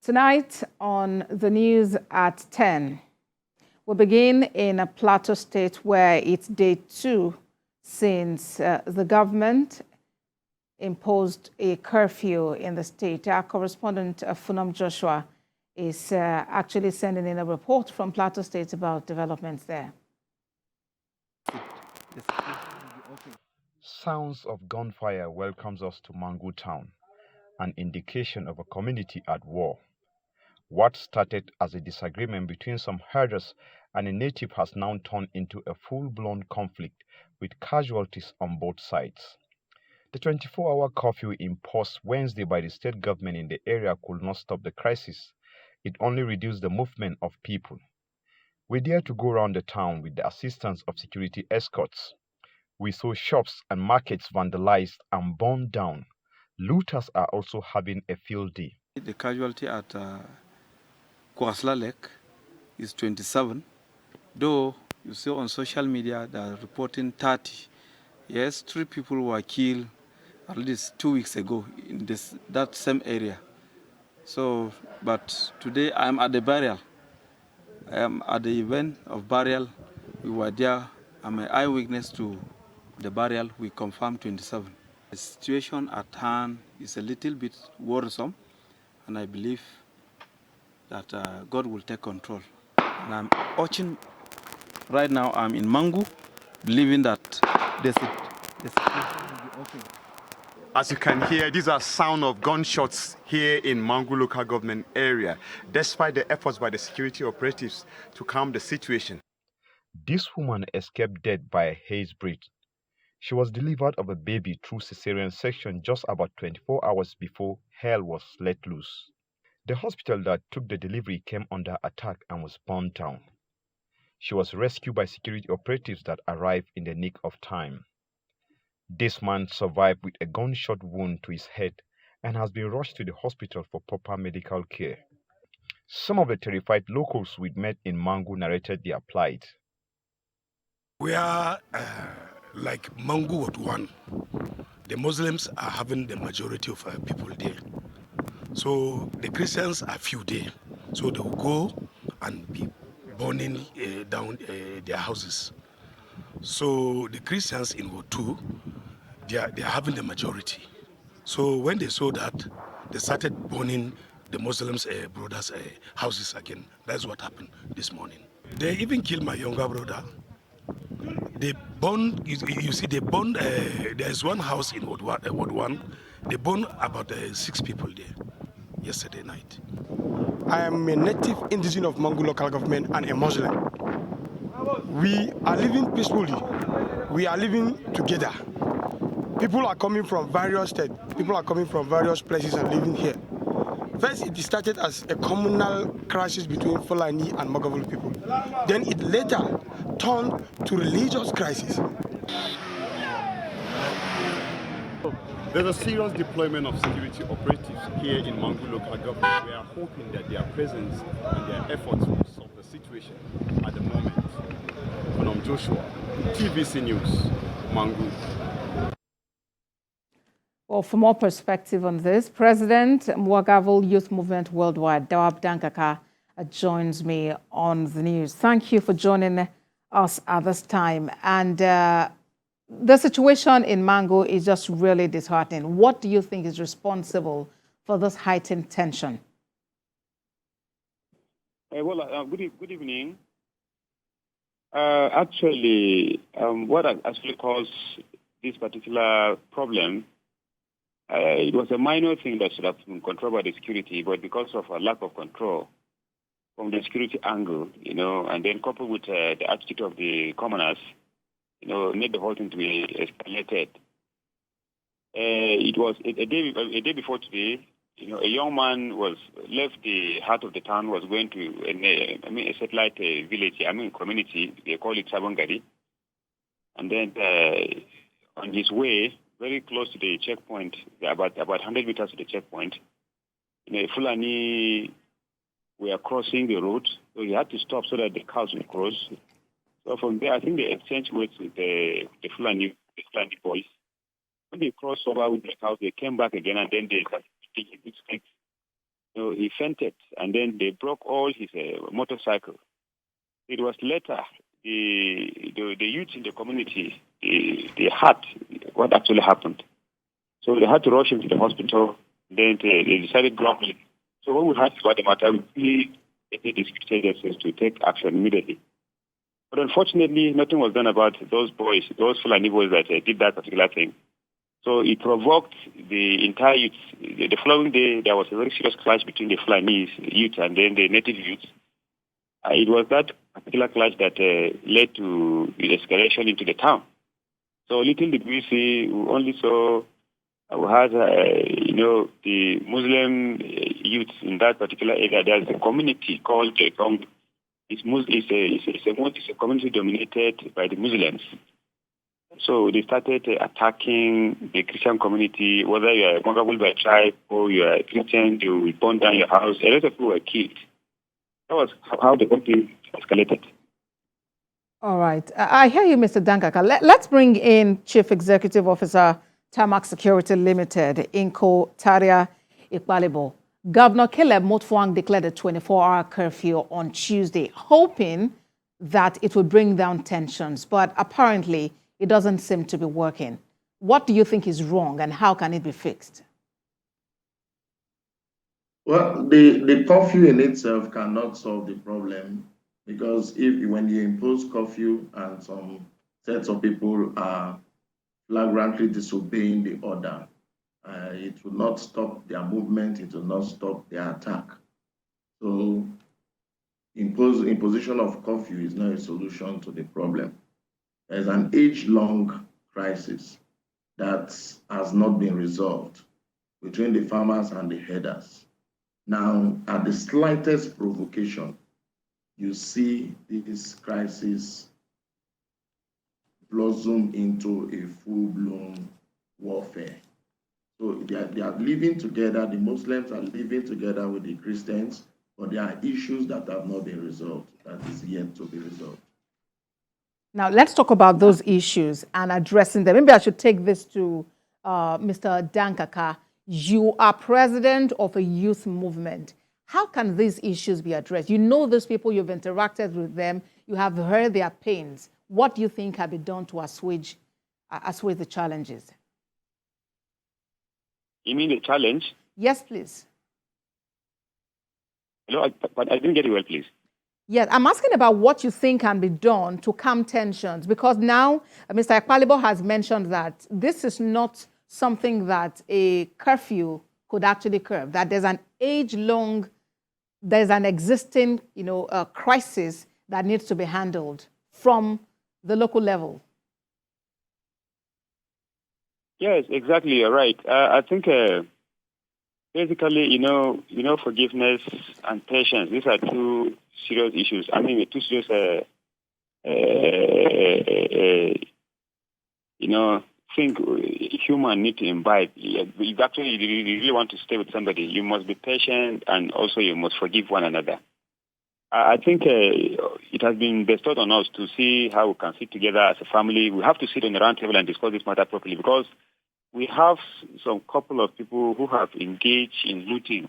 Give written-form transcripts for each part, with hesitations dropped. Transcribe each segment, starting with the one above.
Tonight on the news at 10, we begin in a Plateau State where it's day 2 since the government imposed a curfew in the state. Our correspondent, Funam Joshua, is actually sending in a report from Plateau State about developments there. Sounds of gunfire welcomes us to Mangu town, an indication of a community at war. What started as a disagreement between some herders and a native has now turned into a full-blown conflict with casualties on both sides. The 24-hour curfew imposed Wednesday by the state government in the area could not stop the crisis. It only reduced the movement of people. We dared to go around the town with the assistance of security escorts. We saw shops and markets vandalized and burned down. Looters are also having a field day. The casualty at Kwasla Lake is 27, though you see on social media they are reporting 30. Yes, 3 people were killed at least 2 weeks ago in that same area. So, but today I'm at the burial. I am at the event of burial. We were there. I'm an eyewitness to the burial. We confirmed 27. The situation at hand is a little bit worrisome, and I believe that God will take control. And I'm watching right now. I'm in Mangu, believing that the situation will be okay. As you can hear, these are sound of gunshots here in Mangu local government area, despite the efforts by the security operatives to calm the situation. This woman escaped death by a haze breath. She was delivered of a baby through cesarean section just about 24 hours before hell was let loose. The hospital that took the delivery came under attack and was burned down. She was rescued by security operatives that arrived in the nick of time. This man survived with a gunshot wound to his head and has been rushed to the hospital for proper medical care. Some of the terrified locals we met in Mangu narrated their plight. We are like Mangu Ward 1. The Muslims are having the majority of people there. So the Christians are few there. So they will go and be burning down their houses. So the Christians in Ward 2, they are having the majority. So when they saw that, they started burning the Muslims' brothers' houses again. That's what happened this morning. They even killed my younger brother. They burned, you see, they burned, there's one house in Ward 1. They burned about 6 people there yesterday night. I am a native indigenous of Mangu local government and a Muslim. We are living peacefully. We are living together. People are coming from various states. People are coming from various places and living here. First, it started as a communal crisis between Fulani and Magavul people. Then it later turned to religious crisis. There's a serious deployment of security operatives here in Mangu local government. We are hoping that their presence and their efforts will solve the situation at the moment. Funam Joshua, TVC News, Mangu. Well, for more perspective on this, President Mwagavul Youth Movement Worldwide, Dawab Dankaka, joins me on the news. Thank you for joining us at this time. And the situation in Mangu is just really disheartening. What do you think is responsible for this heightened tension? Good evening. What actually caused this particular problem, it was a minor thing that should have been controlled by the security, but because of a lack of control from the security angle, and then coupled with the attitude of the commoners, made the whole thing to be escalated. It was a day before today. A young man was left the heart of the town, was going to a satellite village, community. They call it Sabangari, and then on his way, very close to the checkpoint, about 100 meters to the checkpoint, Fulani were crossing the road, so he had to stop so that the cows would cross. So from there, I think they exchanged words with the Fulani boys. When they crossed over with the cows, they came back again, and then they started taking big sticks, he fainted, and then they broke all his motorcycle. It was later the youth in the community, they heard what actually happened. So they had to rush him to the hospital. Then they decided grumbling. So when we heard about the matter, we really the security agencies to take action immediately. But unfortunately, nothing was done about those boys, those Fulani boys that did that particular thing. So it provoked the entire youth. The following day, there was a very serious clash between the Fulani youth and then the native youth. It was that particular clash that led to the escalation into the town. So little did we see, we only saw, we had, the Muslim youth in that particular area. There's a community called Gong. It's a community dominated by the Muslims. So they started attacking the Christian community, whether you are a Mangu by tribe or you are a Christian, they will burn down your house. A lot of people were killed. That was how the whole thing escalated. All right. I hear you, Mr. Dankaka. Let's bring in Chief Executive Officer, Tarmac Security Limited, Inko Taria Ikpalibo. Governor Caleb Mutfwang declared a 24-hour curfew on Tuesday, hoping that it would bring down tensions, but apparently it doesn't seem to be working. What do you think is wrong and how can it be fixed? Well, the curfew in itself cannot solve the problem because when you impose curfew and some sets of people are flagrantly disobeying the order, it will not stop their movement, it will not stop their attack. So imposition of curfew is not a solution to the problem. There's an age-long crisis that has not been resolved between the farmers and the herders. Now, at the slightest provocation, you see this crisis blossom into a full-blown warfare. So they are living together, the Muslims are living together with the Christians, but there are issues that have not been resolved, that is yet to be resolved. Now, let's talk about those issues and addressing them. Maybe I should take this to Mr. Dankaka. You are president of a youth movement. How can these issues be addressed? You know those people, you've interacted with them, you have heard their pains. What do you think can be done to assuage the challenges? You mean the challenge? Yes, please. No, but I didn't get it well, please. Yes, I'm asking about what you think can be done to calm tensions, because now Mr. Ekpalibo has mentioned that this is not something that a curfew could actually curb, that there's an age-long, there's an existing, crisis that needs to be handled from the local level. Yes, exactly. You're right. I think basically, forgiveness and patience. These are two serious issues. I mean, two serious, think human need to imbibe. If actually you really want to stay with somebody, you must be patient and also you must forgive one another. I think it has been bestowed on us to see how we can sit together as a family. We have to sit on the round table and discuss this matter properly because we have some couple of people who have engaged in looting.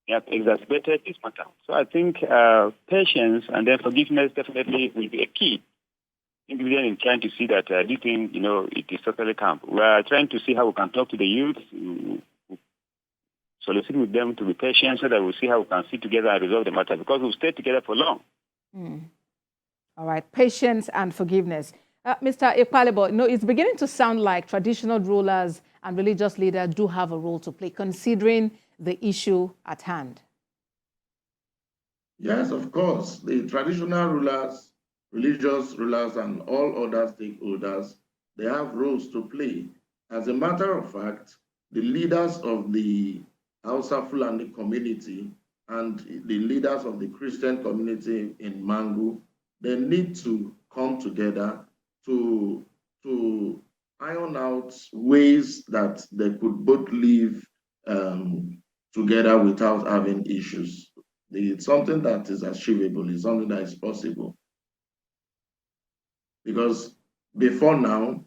They have exacerbated this matter. So I think patience and then forgiveness definitely will be a key ingredient in trying to see that this thing, it is totally calm. We are trying to see how we can talk to the youth, solicit with them to be patient so that we'll see how we can sit together and resolve the matter because we've stayed together for long. All right, patience and forgiveness. Mr. Ekpalibo, it's beginning to sound like traditional rulers and religious leaders do have a role to play, considering the issue at hand. Yes, of course. The traditional rulers, religious rulers, and all other stakeholders, they have roles to play. As a matter of fact, the leaders of the Hausa Fulani community and the leaders of the Christian community in Mangu, they need to come together to iron out ways that they could both live together without having issues. It's something that is achievable, it's something that is possible. Because before now,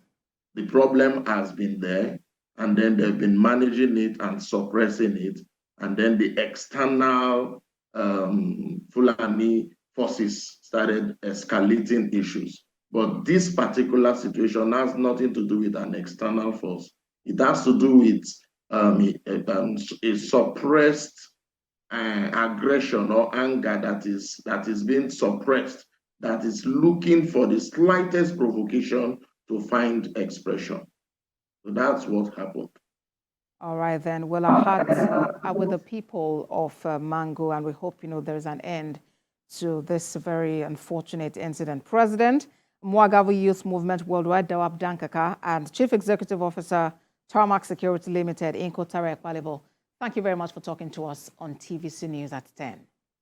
the problem has been there, and then they've been managing it and suppressing it. and then the external Fulani forces started escalating issues. But this particular situation has nothing to do with an external force. It has to do with a suppressed aggression or anger that is being suppressed, that is looking for the slightest provocation to find expression. So that's what happened. All right, then. Well, our hearts are with the people of Mangu, and we hope, there's an end to this very unfortunate incident. President, Mwagavu Youth Movement Worldwide, Dawab Dankaka, and Chief Executive Officer, Tarmac Security Limited, Inko Tare Ekpalibo, thank you very much for talking to us on TVC News at 10.